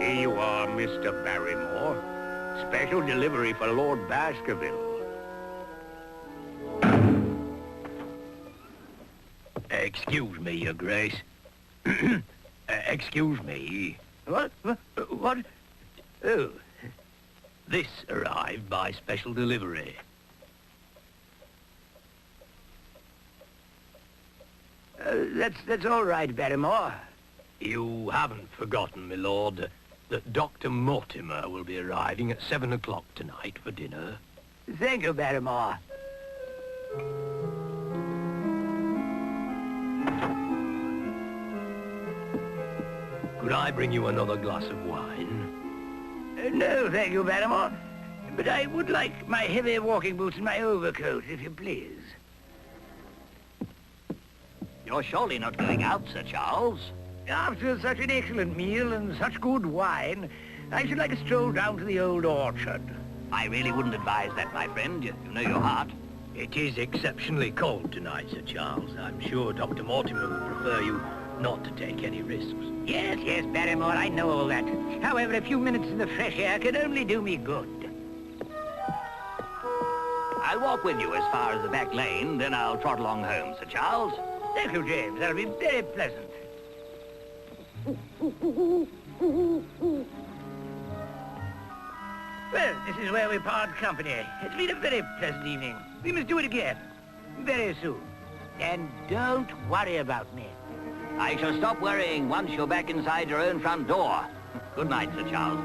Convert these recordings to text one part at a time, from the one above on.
Here you are, Mr. Barrymore. Special delivery for Lord Baskerville. Excuse me, Your Grace. Excuse me. What? What? Oh, this arrived by special delivery. That's all right, Barrymore. You haven't forgotten, my lord, that Dr. Mortimer will be arriving at 7 o'clock tonight for dinner. Thank you, Barrymore. Could I bring you another glass of wine? No, thank you, Barrymore. But I would like my heavy walking boots and my overcoat, if you please. You're surely not going out, Sir Charles. After such an excellent meal and such good wine, I should like a stroll down to the old orchard. I really wouldn't advise that, my friend. You know your heart. It is exceptionally cold tonight, Sir Charles. I'm sure Dr. Mortimer would prefer you not to take any risks. Yes, yes, Barrymore, I know all that. However, a few minutes in the fresh air could only do me good. I'll walk with you as far as the back lane, then I'll trot along home, Sir Charles. Thank you, James. That'll be very pleasant. Well, this is where we part company. It's been a very pleasant evening. We must do it again. Very soon. And don't worry about me. I shall stop worrying once you're back inside your own front door. Good night, Sir Charles.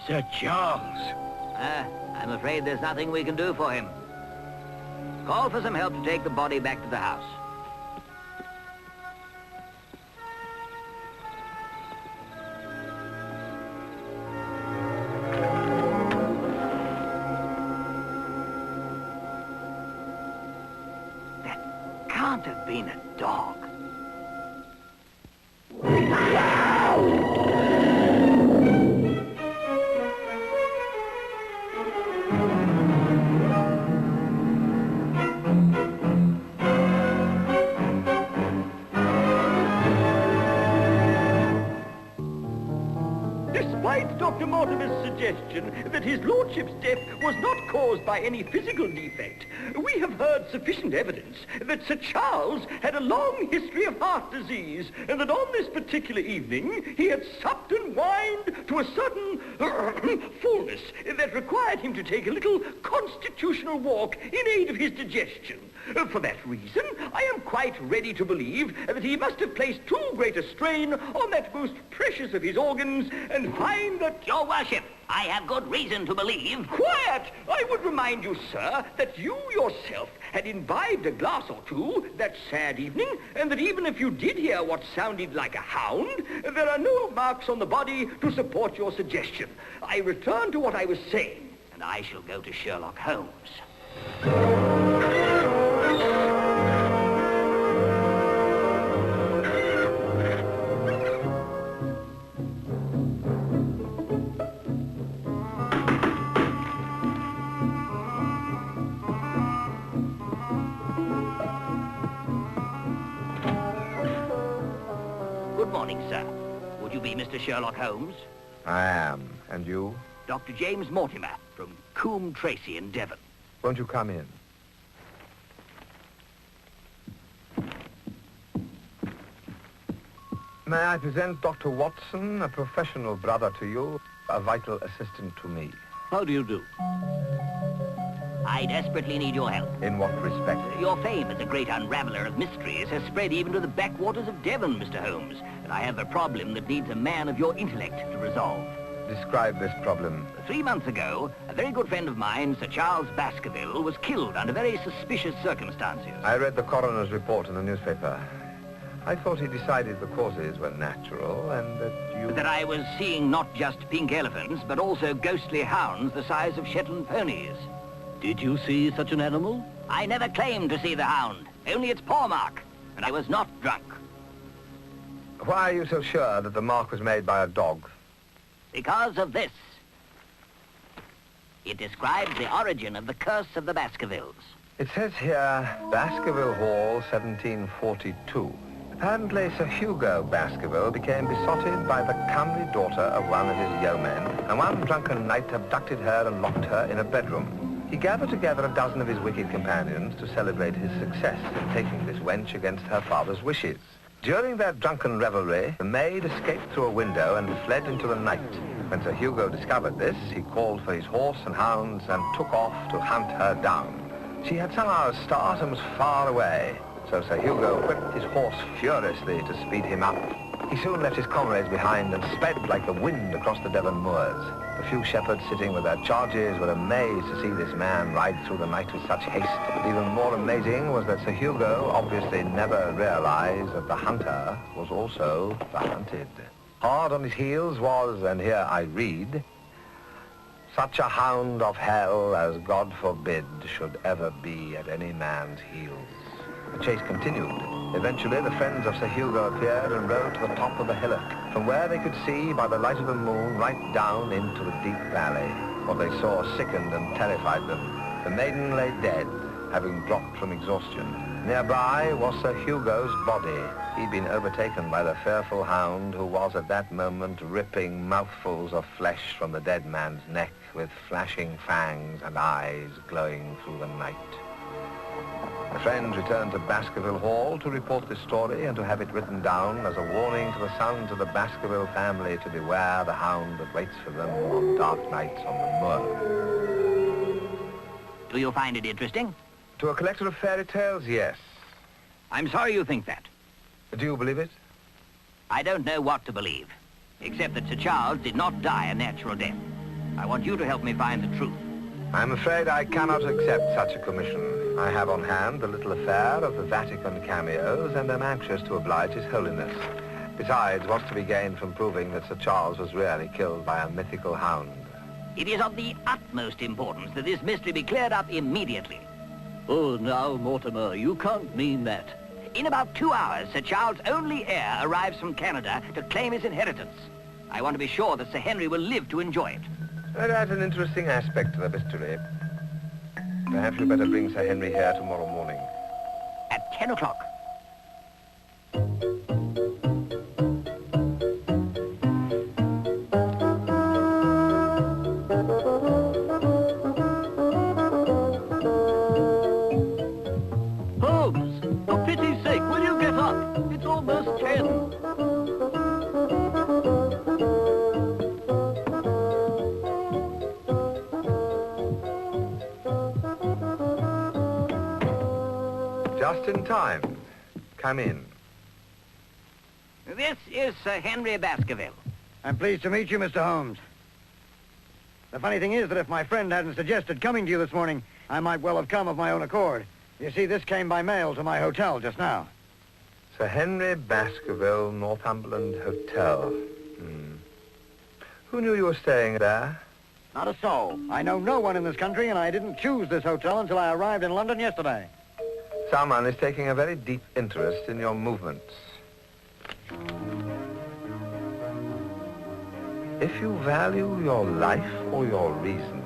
Sir Charles. I'm afraid there's nothing we can do for him. Call for some help to take the body back to the house. That can't have been a dog. Despite Dr. Mortimer's suggestion that his lordship's death was not caused by any physical defect, we have heard sufficient evidence that Sir Charles had a long history of heart disease, and that on this particular evening he had supped and wined to a sudden fullness that required him to take a little constitutional walk in aid of his digestion. For that reason, I am quite ready to believe that he must have placed too great a strain on that most precious of his organs, and find that... Your worship, I have good reason to believe... Quiet! I would remind you, sir, that you yourself had imbibed a glass or two that sad evening, and that even if you did hear what sounded like a hound, there are no marks on the body to support your suggestion. I return to what I was saying. And I shall go to Sherlock Holmes. Good morning, sir. Would you be Mr. Sherlock Holmes? I am. And you? Dr. James Mortimer from Coombe Tracy in Devon. Won't you come in? May I present Dr. Watson, a professional brother to you, a vital assistant to me. How do you do? I desperately need your help. In what respect? Your fame as a great unraveler of mysteries has spread even to the backwaters of Devon, Mr. Holmes. And I have a problem that needs a man of your intellect to resolve. Describe this problem. 3 months ago, a very good friend of mine, Sir Charles Baskerville, was killed under very suspicious circumstances. I read the coroner's report in the newspaper. I thought he decided the causes were natural and that you... That I was seeing not just pink elephants, but also ghostly hounds the size of Shetland ponies. Did you see such an animal? I never claimed to see the hound, only its paw mark, and I was not drunk. Why are you so sure that the mark was made by a dog? Because of this. It describes the origin of the curse of the Baskervilles. It says here, Baskerville Hall, 1742. Apparently, Sir Hugo Baskerville became besotted by the comely daughter of one of his yeomen, and one drunken night abducted her and locked her in a bedroom. He gathered together a dozen of his wicked companions to celebrate his success in taking this wench against her father's wishes. During their drunken revelry, the maid escaped through a window and fled into the night. When Sir Hugo discovered this, he called for his horse and hounds and took off to hunt her down. She had some hours' start and was far away. So Sir Hugo whipped his horse furiously to speed him up. He soon left his comrades behind and sped like the wind across the Devon moors. The few shepherds sitting with their charges were amazed to see this man ride through the night with such haste. But even more amazing was that Sir Hugo obviously never realized that the hunter was also the hunted. Hard on his heels was, and here I read, such a hound of hell as God forbid should ever be at any man's heels. The chase continued. Eventually, the friends of Sir Hugo appeared and rode to the top of the hillock, from where they could see, by the light of the moon, right down into the deep valley. What they saw sickened and terrified them. The maiden lay dead, having dropped from exhaustion. Nearby was Sir Hugo's body. He'd been overtaken by the fearful hound, who was at that moment ripping mouthfuls of flesh from the dead man's neck, with flashing fangs and eyes glowing through the night. The friends returned to Baskerville Hall to report this story and to have it written down as a warning to the sons of the Baskerville family to beware the hound that waits for them on dark nights on the moor. Do you find it interesting? To a collector of fairy tales, yes. I'm sorry you think that. Do you believe it? I don't know what to believe, except that Sir Charles did not die a natural death. I want you to help me find the truth. I'm afraid I cannot accept such a commission. I have on hand the little affair of the Vatican cameos and am anxious to oblige His Holiness. Besides, what's to be gained from proving that Sir Charles was really killed by a mythical hound? It is of the utmost importance that this mystery be cleared up immediately. Oh, now, Mortimer, you can't mean that. In about 2 hours, Sir Charles' only heir arrives from Canada to claim his inheritance. I want to be sure that Sir Henry will live to enjoy it. That adds an interesting aspect to the mystery. Perhaps we better bring Sir Henry here tomorrow morning. At 10 o'clock. Holmes, for pity's sake, will you get up? It's almost 10. Just in time. Come in. This is Sir Henry Baskerville. I'm pleased to meet you, Mr. Holmes. The funny thing is that if my friend hadn't suggested coming to you this morning, I might well have come of my own accord. You see, this came by mail to my hotel just now. Sir Henry Baskerville, Northumberland Hotel. Who knew you were staying there? Not a soul. I know no one in this country, and I didn't choose this hotel until I arrived in London yesterday. Someone is taking a very deep interest in your movements. If you value your life or your reason,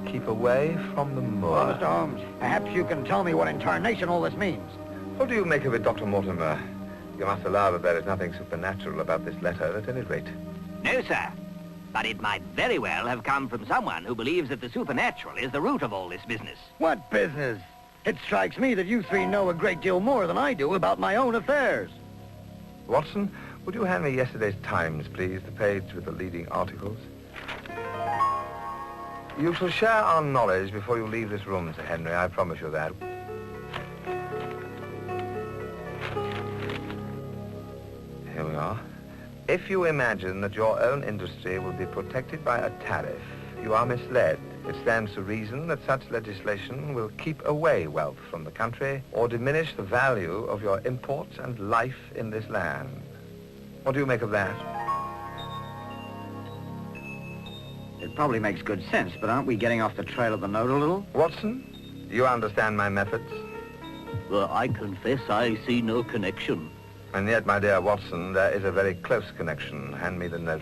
keep away from the moor. Oh, Mr. Holmes, perhaps you can tell me what in tarnation all this means. What do you make of it, Dr. Mortimer? You must allow that there is nothing supernatural about this letter, at any rate. No, sir. But it might very well have come from someone who believes that the supernatural is the root of all this business. What business? It strikes me that you three know a great deal more than I do about my own affairs. Watson, would you hand me yesterday's Times, please, the page with the leading articles? You shall share our knowledge before you leave this room, Sir Henry, I promise you that. Here we are. If you imagine that your own industry will be protected by a tariff, you are misled. It stands to reason that such legislation will keep away wealth from the country or diminish the value of your imports and life in this land. What do you make of that? It probably makes good sense, but aren't we getting off the trail of the note a little? Watson, do you understand my methods? Well, I confess I see no connection. And yet, my dear Watson, there is a very close connection. Hand me the note.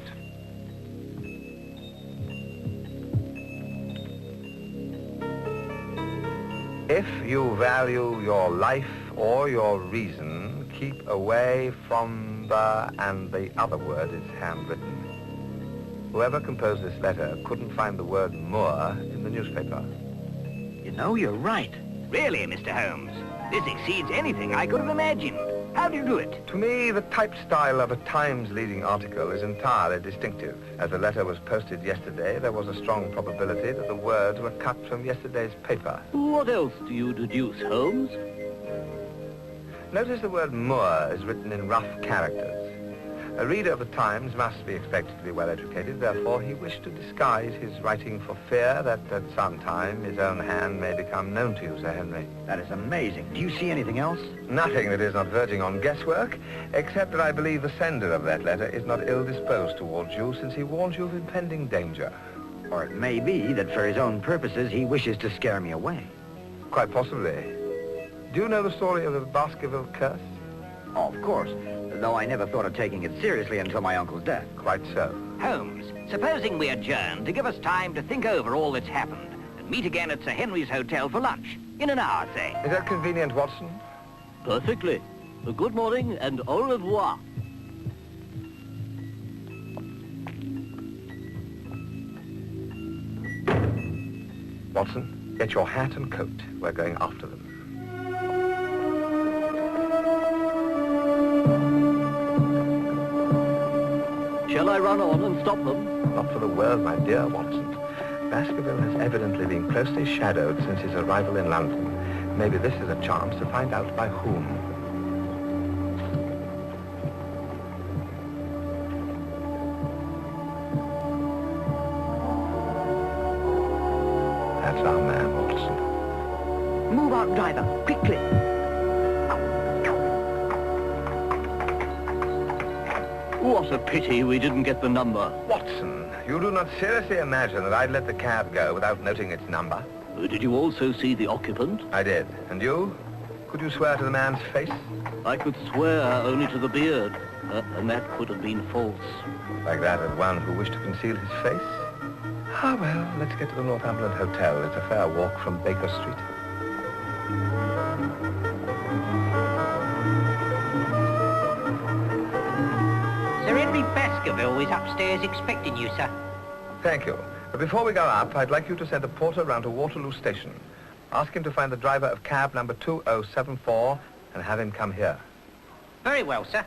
If you value your life or your reason, keep away from the... and the other word is handwritten. Whoever composed this letter couldn't find the word moor in the newspaper. You know, you're right. Really, Mr. Holmes, this exceeds anything I could have imagined. How do you do it? To me, the type style of a Times leading article is entirely distinctive. As the letter was posted yesterday, there was a strong probability that the words were cut from yesterday's paper. What else do you deduce, Holmes? Notice the word moor is written in rough characters. A reader of the Times must be expected to be well educated, therefore he wished to disguise his writing for fear that at some time his own hand may become known to you, Sir Henry. That is amazing. Do you see anything else? Nothing that is not verging on guesswork, except that I believe the sender of that letter is not ill-disposed towards you since he warns you of impending danger. Or it may be that for his own purposes he wishes to scare me away. Quite possibly. Do you know the story of the Baskerville curse? Oh, of course. Though I never thought of taking it seriously until my uncle's death. Quite so. Holmes, supposing we adjourn to give us time to think over all that's happened and meet again at Sir Henry's Hotel for lunch. In an hour, say. Is that convenient, Watson? Perfectly. Good morning and au revoir. Watson, get your hat and coat. We're going after them. Shall I run on and stop them? Not for the world, my dear Watson. Baskerville has evidently been closely shadowed since his arrival in London. Maybe this is a chance to find out by whom. That's our man, Watson. Move out, driver, quickly. What a pity we didn't get the number. Watson, you do not seriously imagine that I'd let the cab go without noting its number? Did you also see the occupant? I did. And you? Could you swear to the man's face? I could swear only to the beard, and that could have been false. Like that of one who wished to conceal his face? Ah, well, let's get to the Northumberland Hotel. It's a fair walk from Baker Street. Sir Henry Baskerville is upstairs expecting you, sir. Thank you. But before we go up, I'd like you to send a porter round to Waterloo Station. Ask him to find the driver of cab number 2074 and have him come here. Very well, sir.